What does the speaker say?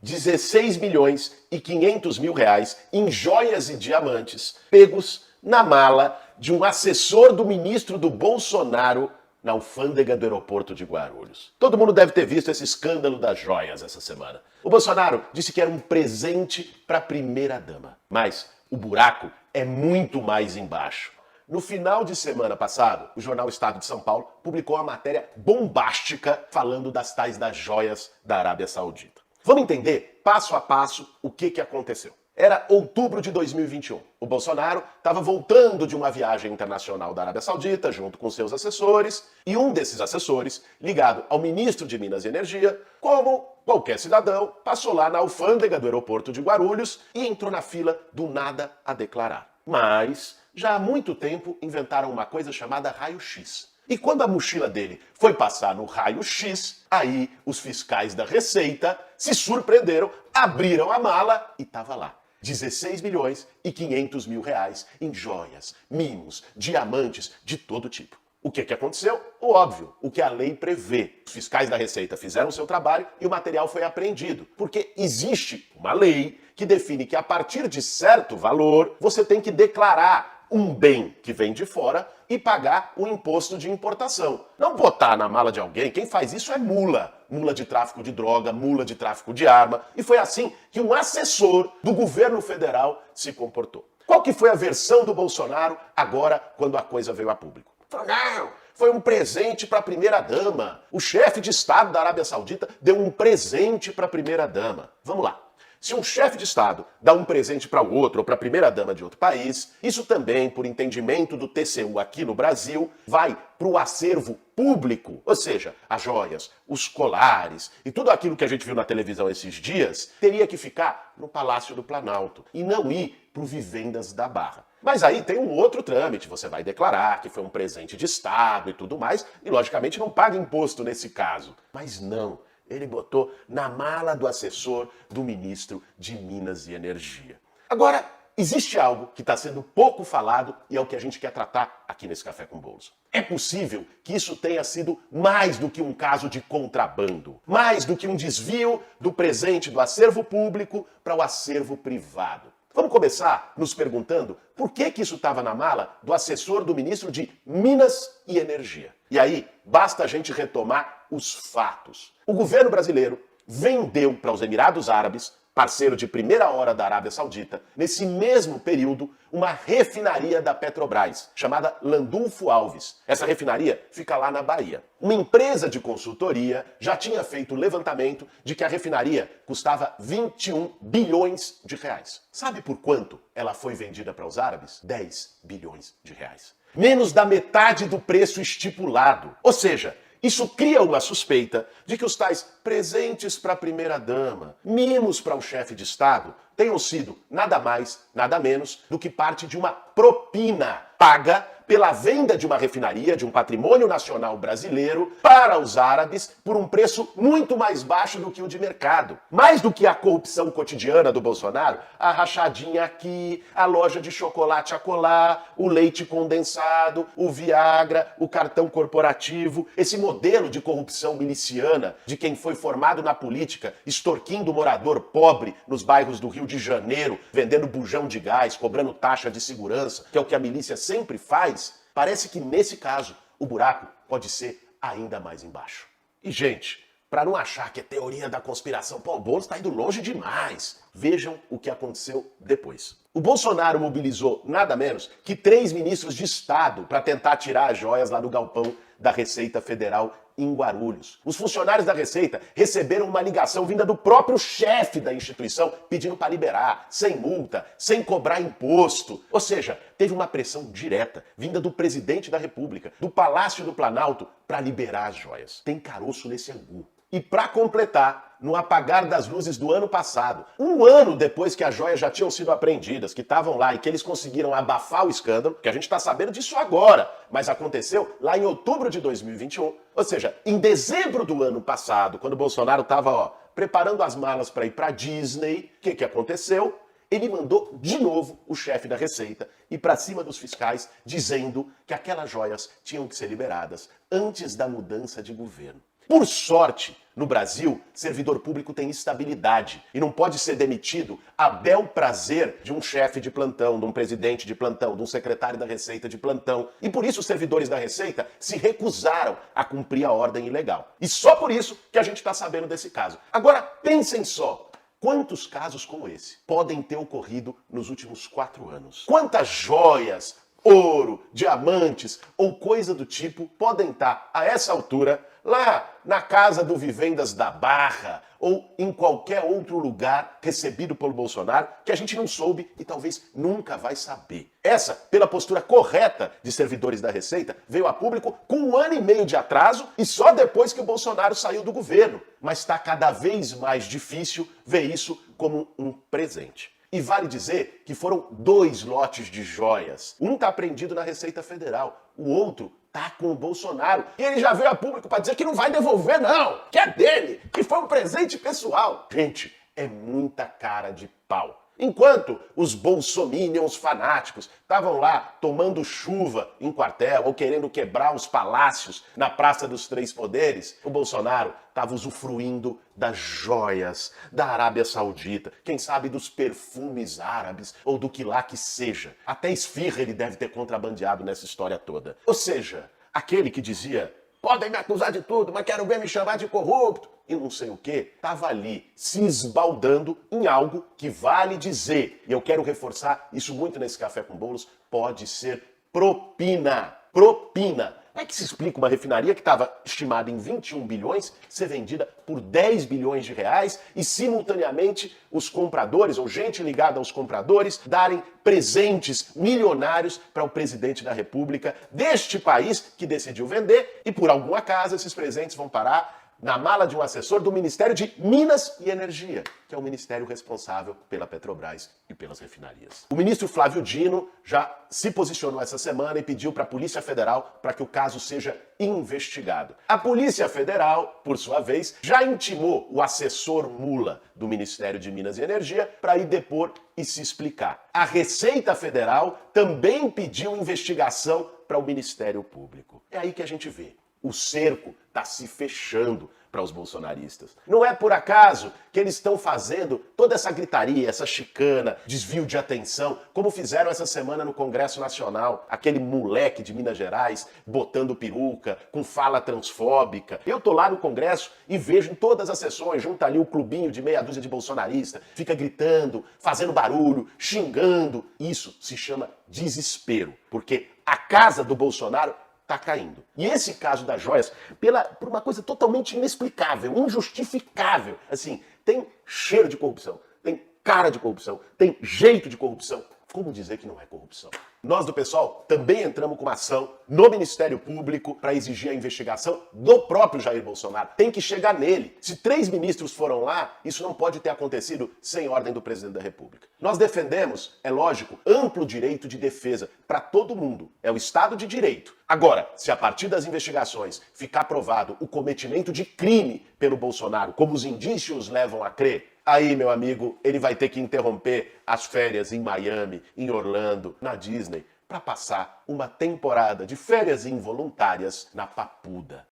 16 milhões e 500 mil reais em joias e diamantes pegos na mala de um assessor do ministro do Bolsonaro na alfândega do aeroporto de Guarulhos. Todo mundo deve ter visto esse escândalo das joias essa semana. O Bolsonaro disse que era um presente para a primeira-dama. Mas o buraco é muito mais embaixo. No final de semana passado, o jornal Estado de São Paulo publicou uma matéria bombástica falando das tais das joias da Arábia Saudita. Vamos entender, passo a passo, o que aconteceu. Era outubro de 2021. O Bolsonaro estava voltando de uma viagem internacional da Arábia Saudita, junto com seus assessores, e um desses assessores, ligado ao ministro de Minas e Energia, como qualquer cidadão, passou lá na alfândega do aeroporto de Guarulhos e entrou na fila do nada a declarar. Mas, já há muito tempo, inventaram uma coisa chamada raio-x. E quando a mochila dele foi passar no raio-x, aí os fiscais da Receita se surpreenderam, abriram a mala e tava lá. 16 milhões e 500 mil reais em joias, mimos, diamantes de todo tipo. O que aconteceu? O óbvio, o que a lei prevê. Os fiscais da Receita fizeram o seu trabalho e o material foi apreendido. Porque existe uma lei que define que a partir de certo valor você tem que declarar um bem que vem de fora e pagar o imposto de importação. Não botar na mala de alguém, quem faz isso é mula. Mula de tráfico de droga, mula de tráfico de arma. E foi assim que um assessor do governo federal se comportou. Qual que foi a versão do Bolsonaro agora, quando a coisa veio a público? Falou, não, foi um presente para a primeira-dama. O chefe de Estado da Arábia Saudita deu um presente para a primeira-dama. Vamos lá. Se um chefe de Estado dá um presente para o outro ou para a primeira-dama de outro país, isso também, por entendimento do TCU aqui no Brasil, vai para o acervo público. Ou seja, as joias, os colares e tudo aquilo que a gente viu na televisão esses dias teria que ficar no Palácio do Planalto e não ir para o Vivendas da Barra. Mas aí tem um outro trâmite, você vai declarar que foi um presente de Estado e tudo mais, e logicamente não paga imposto nesse caso. Mas não. Ele botou na mala do assessor do ministro de Minas e Energia. Agora, existe algo que está sendo pouco falado e é o que a gente quer tratar aqui nesse Café com Bolos. É possível que isso tenha sido mais do que um caso de contrabando, mais do que um desvio do presente do acervo público para o acervo privado. Vamos começar nos perguntando por que isso estava na mala do assessor do ministro de Minas e Energia. E aí, basta a gente retomar os fatos. O governo brasileiro vendeu para os Emirados Árabes, parceiro de primeira hora da Arábia Saudita, nesse mesmo período, uma refinaria da Petrobras, chamada Landulfo Alves. Essa refinaria fica lá na Bahia. Uma empresa de consultoria já tinha feito o levantamento de que a refinaria custava 21 bilhões de reais. Sabe por quanto ela foi vendida para os árabes? 10 bilhões de reais. Menos da metade do preço estipulado. Ou seja, isso cria uma suspeita de que os tais presentes para a primeira-dama, mimos para o chefe de Estado, tenham sido nada mais, nada menos do que parte de uma propina paga pela venda de uma refinaria, de um patrimônio nacional brasileiro, para os árabes por um preço muito mais baixo do que o de mercado. Mais do que a corrupção cotidiana do Bolsonaro, a rachadinha aqui, a loja de chocolate acolá, o leite condensado, o Viagra, o cartão corporativo, esse modelo de corrupção miliciana de quem foi formado na política, extorquindo o morador pobre nos bairros do Rio de Janeiro, vendendo bujão de gás, cobrando taxa de segurança, que é o que a milícia sempre faz. Parece que, nesse caso, o buraco pode ser ainda mais embaixo. E, gente, para não achar que é teoria da conspiração, o Boulos está indo longe demais. Vejam o que aconteceu depois. O Bolsonaro mobilizou nada menos que 3 ministros de Estado para tentar tirar as joias lá do galpão da Receita Federal em Guarulhos. Os funcionários da Receita receberam uma ligação vinda do próprio chefe da instituição pedindo para liberar, sem multa, sem cobrar imposto. Ou seja, teve uma pressão direta vinda do presidente da República, do Palácio do Planalto, para liberar as joias. Tem caroço nesse angu. E para completar, no apagar das luzes do ano passado, um ano depois que as joias já tinham sido apreendidas, que estavam lá e que eles conseguiram abafar o escândalo, que a gente está sabendo disso agora, mas aconteceu lá em outubro de 2021, ou seja, em dezembro do ano passado, quando o Bolsonaro estava preparando as malas para ir para Disney, o que aconteceu? Ele mandou de novo o chefe da Receita ir para cima dos fiscais, dizendo que aquelas joias tinham que ser liberadas antes da mudança de governo. Por sorte, no Brasil, servidor público tem estabilidade e não pode ser demitido a bel prazer de um chefe de plantão, de um presidente de plantão, de um secretário da Receita de plantão. E por isso os servidores da Receita se recusaram a cumprir a ordem ilegal. E só por isso que a gente está sabendo desse caso. Agora, pensem só. Quantos casos como esse podem ter ocorrido nos últimos 4 anos? Quantas joias, ouro, diamantes ou coisa do tipo podem estar, a essa altura, lá na casa do Vivendas da Barra ou em qualquer outro lugar recebido pelo Bolsonaro que a gente não soube e talvez nunca vai saber. Essa, pela postura correta de servidores da Receita, veio a público com 1 ano e meio de atraso e só depois que o Bolsonaro saiu do governo. Mas está cada vez mais difícil ver isso como um presente. E vale dizer que foram 2 lotes de joias. Um está apreendido na Receita Federal, o outro tá com o Bolsonaro. E ele já veio a público para dizer que não vai devolver não, que é dele, que foi um presente pessoal. Gente, é muita cara de pau. Enquanto os bolsominions fanáticos estavam lá tomando chuva em quartel ou querendo quebrar os palácios na Praça dos Três Poderes, o Bolsonaro estava usufruindo das joias da Arábia Saudita, quem sabe dos perfumes árabes ou do que lá que seja. Até esfirra ele deve ter contrabandeado nessa história toda. Ou seja, aquele que dizia: podem me acusar de tudo, mas quero ver me chamar de corrupto e não sei o quê, estava ali se esbaldando em algo que vale dizer, e eu quero reforçar isso muito nesse Café com Bolos, pode ser propina. Propina. Como é que se explica uma refinaria que estava estimada em 21 bilhões ser vendida por 10 bilhões de reais e simultaneamente os compradores ou gente ligada aos compradores darem presentes milionários para o presidente da República deste país que decidiu vender e por algum acaso esses presentes vão parar na mala de um assessor do Ministério de Minas e Energia, que é o ministério responsável pela Petrobras e pelas refinarias. O ministro Flávio Dino já se posicionou essa semana e pediu para a Polícia Federal para que o caso seja investigado. A Polícia Federal, por sua vez, já intimou o assessor Mula do Ministério de Minas e Energia para ir depor e se explicar. A Receita Federal também pediu investigação para o Ministério Público. É aí que a gente vê. O cerco está se fechando para os bolsonaristas. Não é por acaso que eles estão fazendo toda essa gritaria, essa chicana, desvio de atenção, como fizeram essa semana no Congresso Nacional, aquele moleque de Minas Gerais botando peruca, com fala transfóbica. Eu tô lá no Congresso e vejo em todas as sessões, junta ali o clubinho de meia dúzia de bolsonaristas, fica gritando, fazendo barulho, xingando. Isso se chama desespero, porque a casa do Bolsonaro tá caindo. E esse caso das joias, por uma coisa totalmente inexplicável, injustificável, assim, tem cheiro de corrupção, tem cara de corrupção, tem jeito de corrupção. Como dizer que não é corrupção? Nós do PSOL também entramos com uma ação no Ministério Público para exigir a investigação do próprio Jair Bolsonaro. Tem que chegar nele. Se 3 ministros foram lá, isso não pode ter acontecido sem ordem do presidente da República. Nós defendemos, é lógico, amplo direito de defesa para todo mundo. É o Estado de Direito. Agora, se a partir das investigações ficar provado o cometimento de crime pelo Bolsonaro, como os indícios levam a crer, aí, meu amigo, ele vai ter que interromper as férias em Miami, em Orlando, na Disney, para passar uma temporada de férias involuntárias na Papuda.